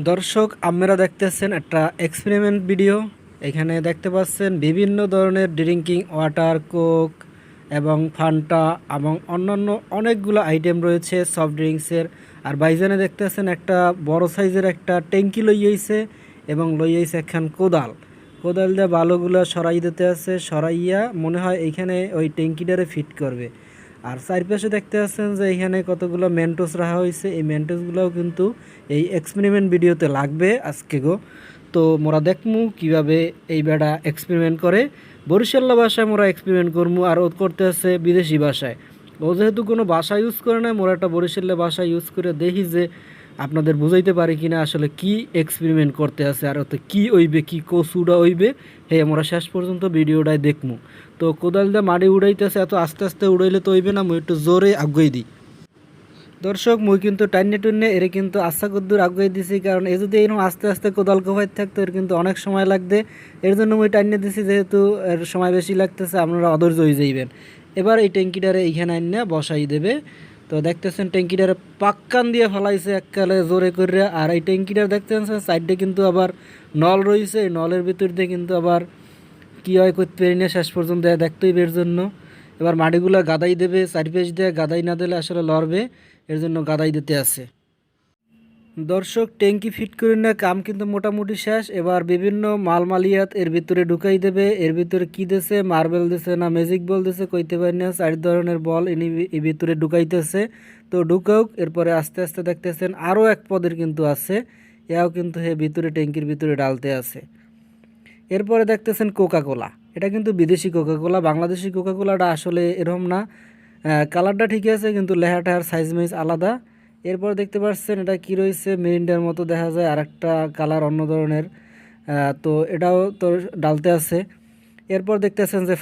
দর্শক আপনারা দেখতেছেন একটা এক্সপেরিমেন্ট ভিডিও। এখানে দেখতে পাচ্ছেন বিভিন্ন ধরনের ড্রিঙ্কিং ওয়াটার, কোক এবং ফান্টা এবং অন্যান্য অনেকগুলো আইটেম রয়েছে সফট ড্রিঙ্কসের। আর বাইজানে দেখতেছেন একটা বড় সাইজের একটা ট্যাঙ্কি লইয়াইছে এবং লইয়াইছে একখান কোদাল। কোদাল দিয়ে বালুগুলো সরাই দিতে আছে, সরাইয়া মনে হয় এইখানে ওই ট্যাঙ্কিটারে ফিট করবে। আর চারপাশে দেখতে পাচ্ছেন যে এখানে কতগুলো মেন্টোস রাখা হয়েছে। এই মেন্টোসগুলোও কিন্তু এই এক্সপেরিমেন্ট ভিডিওতে লাগবে আজকে গো। তো মোরা দেখমু কিভাবে এই বেড়া এক্সপেরিমেন্ট করে। বরিশাল্লা ভাষায় মোরা এক্সপেরিমেন্ট করমু, আর ও করতে আছে বিদেশি ভাষায়। ও যেহেতু কোনো ভাষা ইউজ করে না, মোরা একটা বরিশাল্লা ভাষা ইউজ করে দেখি যে আপনাদের বুঝাইতে পারি কিনা আসলে কি এক্সপেরিমেন্ট করতে আছে, আর ওতে কি হইবে, কি কচুটা হইবে। হ্যাঁ, আমরা শেষ পর্যন্ত ভিডিওটাই দেখমু। তো কোদাল দিয়ে মাটি উড়াইতেছে, এত আস্তে আস্তে উড়াইলে তো হইবে না, মুই একটু জোরে আগুই দিই। দর্শক, মুই কিন্তু টাইনে টুন্নে এর কিন্তু আশা কদ্দুর আগুয়ে দিছি, কারণ এ যদি এরকম আস্তে আস্তে কোদাল কোপাইতে থাকতো এর কিন্তু অনেক সময় লাগবে। এর জন্য মুই টাইনে দিছি, যেহেতু এর সময় বেশি লাগতেছে আপনারা অধৈর্য হয়ে যাইবেন। এবার এই ট্যাঙ্কিটারে এইখানে আইনা বসাই দেবে। তো দেখতেছেন ট্যাঙ্কিটারে পাক্কান দিয়ে ফেলাইছে এককালে জোরে করে। আর এই ট্যাঙ্কিটার দেখতেছেন সাইডে কিন্তু আবার নল রয়েছে, এই নলের ভিতর দিয়ে কিন্তু আবার কী হয় করতে পারি না, শেষ পর্যন্ত দেখতেই বের জন্য। এবার মাটিগুলো গাদাই দেবে, চারিপাশ দিয়ে গাদাই না দিলে আসলে লড়বে, এর জন্য গাদাই দিতে আছে। দর্শক, ট্যাঙ্কি ফিট করে না কাম কিন্তু মোটামুটি শেষ। এবার বিভিন্ন মালমালিয়াত এর ভিতরে ঢুকাই দেবে। এর ভিতরে কি দিছে, মার্বেল দিছে না ম্যাজিক বল দিছে কইতে পারি না, 4 ধরনের বল এই ভিতরে ঢুকাইতেছে। তো ঢুকাওক। এরপরে আস্তে আস্তে দেখতেছেন আরও এক পদের কিন্তু আছে, এও কিন্তু হে ভিতরে ট্যাঙ্কির ভিতরে ডালতে আছে। এরপরে দেখতেছেন কোকা কোলা। এটা কিন্তু বিদেশি কোকা কোলা, বাংলাদেশি কোকা কোলাটা আসলে এরকম না। কালারটা ঠিকই আছে কিন্তু লেহাটা আর সাইজ মাইজ আলাদা। এরপর দেখতে পাচ্ছেন এটা কি রয়েছে, মিরিন্ডার মতো দেখা যায়, আর একটা কালার অন্য ধরনের। তো এটাও তো ডালতে আছে। এরপর দেখতেছেন যে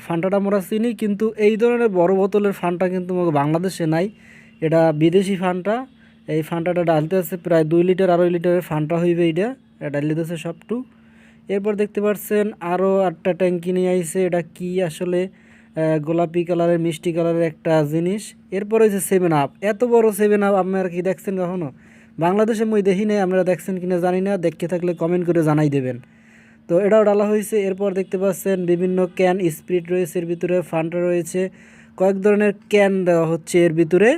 ফান্টাটা আমরা চিনি, কিন্তু এই ধরনের বড় বোতলের ফান্টা কিন্তু বাংলাদেশে নাই, এটা বিদেশি ফান্টা। এই ফান্টাটা ডালতে আছে প্রায় 2 লিটার 2.5 লিটারের ফান্টা হইবে এইটা, ডালিয়ে দিতেছে সবটু। এরপর দেখতে পাচ্ছেন আরও 8টা ট্যাঙ্কি নিয়ে আইছে, এটা কি আসলে গোলাপি কালারের মিষ্টি কালারের একটা জিনিস। এরপর হয়েছে 7 আপ। এত বড় 7 আপ আপনারা কি দেখছেন কখনো? বাংলাদেশে মই দেখি নাই, আপনারা দেখছেন কিনা জানি না, দেখতে থাকলে কমেন্ট করে জানাই দেবেন। তো এটাও ডালা হয়েছে। এরপর দেখতে পাচ্ছেন বিভিন্ন ক্যান স্পিরিট রয়েছে, এর ভিতরে ফান্টা রয়েছে, কয়েক ধরনের ক্যান দেওয়া হচ্ছে এর ভিতরে।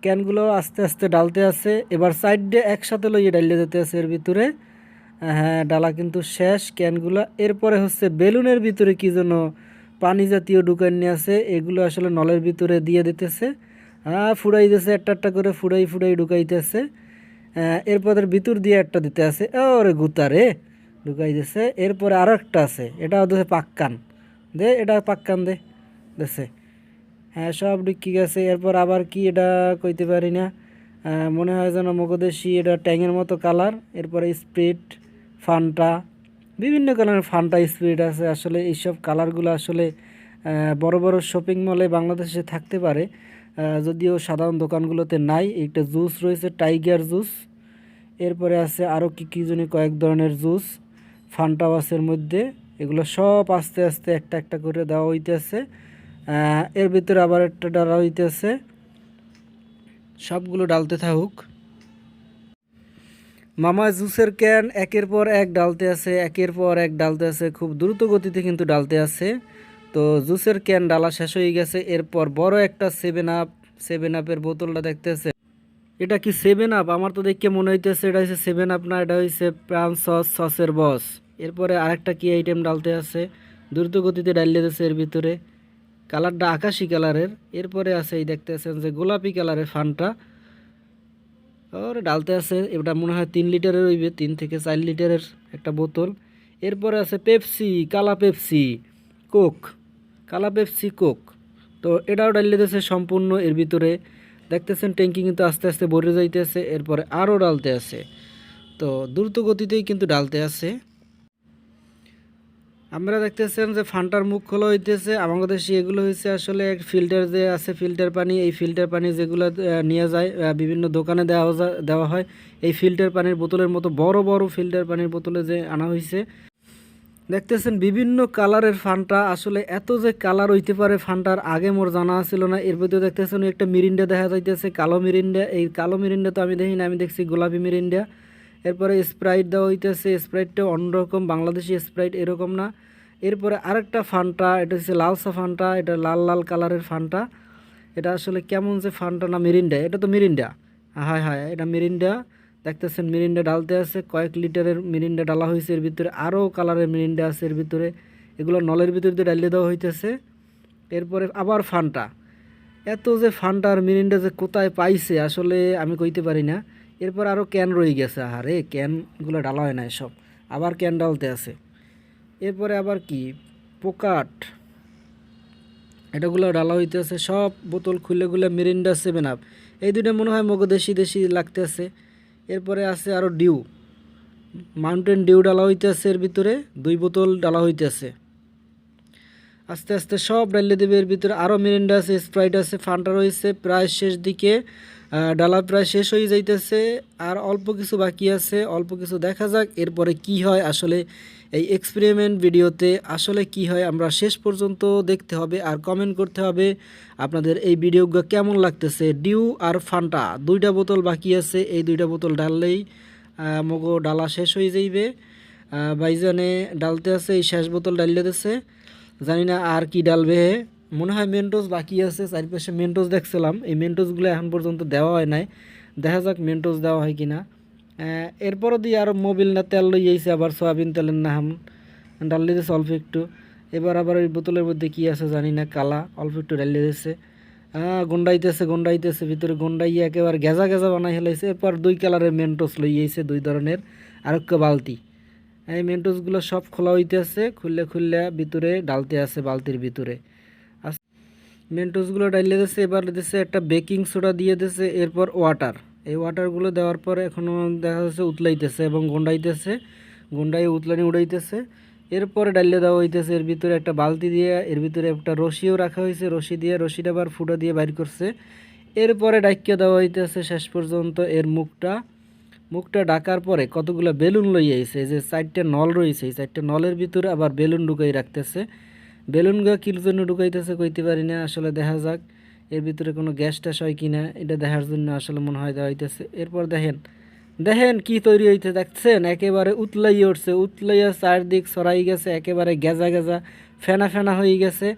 ক্যানগুলো আস্তে আস্তে ডালতে আছে। এবার সাইড দিয়ে একসাথে লইয়ে ডালিয়ে যেতে আছে এর ভিতরে। হ্যাঁ, ডালা কিন্তু শেষ ক্যানগুলো। এরপরে হচ্ছে বেলুনের ভিতরে কি যেন পানি জাতীয় ঢুকান নিয়ে আছে, এগুলো আসলে নলের ভিতরে দিয়ে দিতেছে। ফুড়াই দিতেছে, একটা একটা করে ফুড়াই ফুড়াই ঢুকাইতেছে। এরপর ভিতর দিয়ে একটা দিতে আছে, ওরে গুতারে ঢুকাই দিতেছে। এরপরে আরও একটা আছে, এটাও দিচ্ছে পাক্কান দে, এটা পাক্কান দে দেছে। হ্যাঁ, সব ঠিক আছে। এরপর আবার কি এটা কইতে পারি না, মনে হয় যেন মগদেশি, এটা ট্যাঙের মতো কালার। এরপরে স্প্রিট, ফান্টা, বিভিন্ন কালারের ফান্টা স্প্রিট আছে। আসলে এইসব কালারগুলো আসলে বড় বড় শপিং মলে বাংলাদেশে থাকতে পারে, যদিও সাধারণ দোকানগুলোতে নাই। একটা জুস রয়েছে, টাইগার জুস। এরপরে আছে আরও কী কী জানি কয়েক ধরনের জুস, ফান্টাও আছে এর মধ্যে। এগুলো সব আস্তে আস্তে একটা একটা করে দেওয়া হইতেছে। এর ভিতরে আবার একটা ডালা হইতেছে, সবগুলো ডালতে থাকুক। মামা জুসের ক্যান একের পর এক ডালতে আছে, একের পর এক ডালতে আছে, খুব দ্রুত গতিতে কিন্তু ডালতে আছে। তো জুসের ক্যান ডালা শেষ হয়ে গেছে। এরপর বড় একটা 7 আপের বোতলটা দেখতেছে। এটা কি 7 আপ? আমার তো দেখে মনে হইতেছে এটা হচ্ছে 7 আপ না, এটা হচ্ছে প্রাণ সসের বস। এরপরে আরেকটা কি আইটেম ডালতে আছে, দ্রুত গতিতে ডালিয়ে দিতেছে এর ভিতরে। কালারটা আকাশি কালারের। এরপরে আছে এই দেখতেছেন যে গোলাপি কালারের ফান্টা, ওরে ডালতে আছে। এটা মনে হয় 3 লিটারের হইবে, 3 থেকে 4 লিটারের একটা বোতল। এরপরে আছে পেপসি, কালা পেপসি, কোক, কালা পেপসি কোক। তো এটাও ডালিয়ে দিতেছে সম্পূর্ণ এর ভিতরে। দেখতেছেন ট্যাঙ্কি কিন্তু আস্তে আস্তে ভরে যাইতেছে। এরপরে আরও ডালতে আছে, তো দ্রুত গতিতেই কিন্তু ডালতে আছে। আমরা দেখতেছেন যে ফান্টার মুখ খোলা হইতেছে। আমাদের দেশে এগুলো হয়েছে আসলে ফিল্টার যে আছে, ফিল্টার পানি, এই ফিল্টার পানি যেগুলো নিয়ে যায় বিভিন্ন দোকানে দেওয়া হয়, এই ফিল্টার পানির বোতলের মতো বড় বড় ফিল্টার পানির বোতলে যে আনা হয়েছে। দেখতেছেন বিভিন্ন কালারের ফান্টা। আসলে এত যে কালার হইতে পারে ফান্টার আগে মোর জানা ছিল না। এর ভিতরে দেখতেছেন একটা মিরিন্ডা দেখা যাইতেছে, কালো মিরিন্ডা। এই কালো মিরিন্ডা তো আমি দেখি না, আমি দেখছি গোলাপি মিরিন্ডা। এরপরে স্প্রাইট দেওয়া হইতেছে, স্প্রাইটটা অন্যরকম, বাংলাদেশি স্প্রাইট এরকম না। এরপরে আরেকটা ফান্টা, এটা হচ্ছে লালসা ফান্টা, এটা লাল লাল কালারের ফান্টা। এটা আসলে কেমন যে ফান্টা না মিরিন্ডা, এটা তো মিরিন্ডা, হায় হায় এটা মিরিন্ডা। দেখতেছেন মিরিন্ডা ডালতে আছে, কয়েক লিটারের মিরিন্ডা ডালা হয়েছে, এর ভিতরে আরও কালারের মিরিন্ডা আছে এর ভিতরে, এগুলো নলের ভিতরে দিয়ে ডালিয়ে দেওয়া হইতেছে। এরপরে আবার ফান্টা, এত যে ফান্টা আর মিরিন্ডা যে কোথায় পাইছে আসলে আমি কইতে পারি না। এরপর আরও ক্যান রয়ে গেছে, আরে ক্যানগুলো ডালা হয় না সব, আবার ক্যান ডালতে আছে। এরপরে আবার কি পোকাট, এটাগুলো ডালা হইতেছে, সব বোতল খুলে খুলে মিরিন্ডা 7 আপ, এই দুইটা মনে হয় মগো দেশি দেশি লাগতেছে। এরপরে আছে আরও ডিউ, মাউন্টেন ডিউ ডালা হইতেছে, এর ভিতরে 2 বোতল ডালা হইতেছে। আস্তে আস্তে সব ডালিয়ে দেবে। এর ভিতরে আরও মিরিন্ডা আছে, স্প্রাইট আছে, ফান্টা রয়েছে, প্রায় শেষ দিকে, ডালা প্রায় শেষ হয়ে যাইতেছে, আর অল্প কিছু বাকি আছে, অল্প কিছু দেখা যাক এরপরে কি হয়। আসলে এই এক্সপেরিমেন্ট ভিডিওতে আসলে কি হয় আমরা শেষ পর্যন্ত দেখতে হবে, আর কমেন্ট করতে হবে আপনাদের এই ভিডিওগুলো কেমন লাগতেছে। ডিউ আর ফান্টা 2টা বোতল বাকি আছে, এই 2টা বোতল ডাললেই মগো ডালা শেষ হয়ে যাইবে। ভাইজানে ডালতে আছে, এই শেষ বোতল ডালিয়ে দিচ্ছে, জানি না আর কি ডালবে, মনে হয় মেন্টোস বাকি আছে, চারিপাশে মেন্টোস দেখছিলাম, এই মেন্টোসগুলো এখন পর্যন্ত দেওয়া হয় নাই, দেখা যাক মেন্টোস দেওয়া হয় কিনা। এরপরও দিয়ে আরও মোবিল না তেল লই আইছে, আবার সয়াবিন তেলের নাম ডালিয়ে দিয়েছে অল্প একটু। এবার আবার ওই বোতলের মধ্যে কী আছে জানি না, কালা, অল্প একটু ডালিয়ে দিয়েছে, গন্ডাইতেছে ভিতরে, গন্ডাইয়ে একেবারে গেজা গেজা বানাই হেলাইছে। এরপর 2 কালারের মেন্টোস লই আইছে, 2 ধরনের, আর একটা বালতি। এই মেন্টোসগুলো সব খোলা হইতেছে, খুললে খুললে ভিতরে ডালতে আছে বালতির ভিতরে। মেন্টোসগুলো ডালিয়ে দিচ্ছে, এবার দিচ্ছে একটা বেকিং সোডা দিয়ে দিচ্ছে, এরপর ওয়াটার। এই ওয়াটারগুলো দেওয়ার পর এখনও দেখা যাচ্ছে উতলাইতেছে এবং গন্ডাইতেছে, গন্ডাই উতলানি উড়াইতেছে। এরপরে ডালিয়ে দেওয়া হইতেছে এর ভিতরে একটা বালতি দিয়ে, এর ভিতরে একটা রশিও রাখা হয়েছে, রশি দিয়ে, রশিটা আবার ফুটা দিয়ে বাইর করছে। এরপরে ডাকিয়ে দেওয়া হইতেছে শেষ পর্যন্ত এর মুখটা ঢাকার পরে কতগুলো বেলুন লই আইছে, এই যে 4টা নল রয়েছে, এই 4টা নলের ভিতরে আবার বেলুন ঢুকাই রাখতেছে। বেলুনগুলো কির জন্য ঢুকাইতেছে কইতে পারি না, আসলে দেখা যাক এর ভিতরে কোনো গ্যাস ট্যাস হয় কিনা, এটা দেখার জন্য আসলে মনে হয় দেওয়া হইতেছে। এরপর দেখেন দেখেন কি তৈরি হইতে, দেখছেন একেবারে উতলাই উঠছে, উতলাইয়া চারদিক ছড়াই গেছে, একেবারে গেজা গেজা ফেনা ফেনা হয়ে গেছে।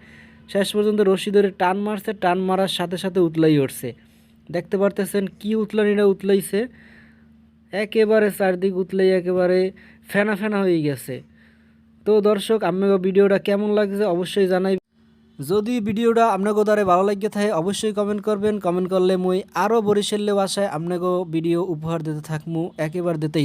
শেষ পর্যন্ত রশি ধরে টান মারছে, টান মারার সাথে সাথে উতলাই উঠছে, দেখতে পারতেছেন কি উতলানিটা উতলাইছে, একেবারে চারদিক উতলাই একেবারে ফেনা ফেনা হয়ে গেছে। তো দর্শক আপনাকে ভিডিওটা কেমন লাগছে অবশ্যই জানাই, যদি ভিডিওটা আপনাকে দ্বারা ভালো লাগে থাকে অবশ্যই কমেন্ট করবেন, কমেন্ট করলে মুই আরও বরিশালে ভাষায় আপনাকে ভিডিও উপহার দিতে থাকমু, একেবারে দিতেই থাক।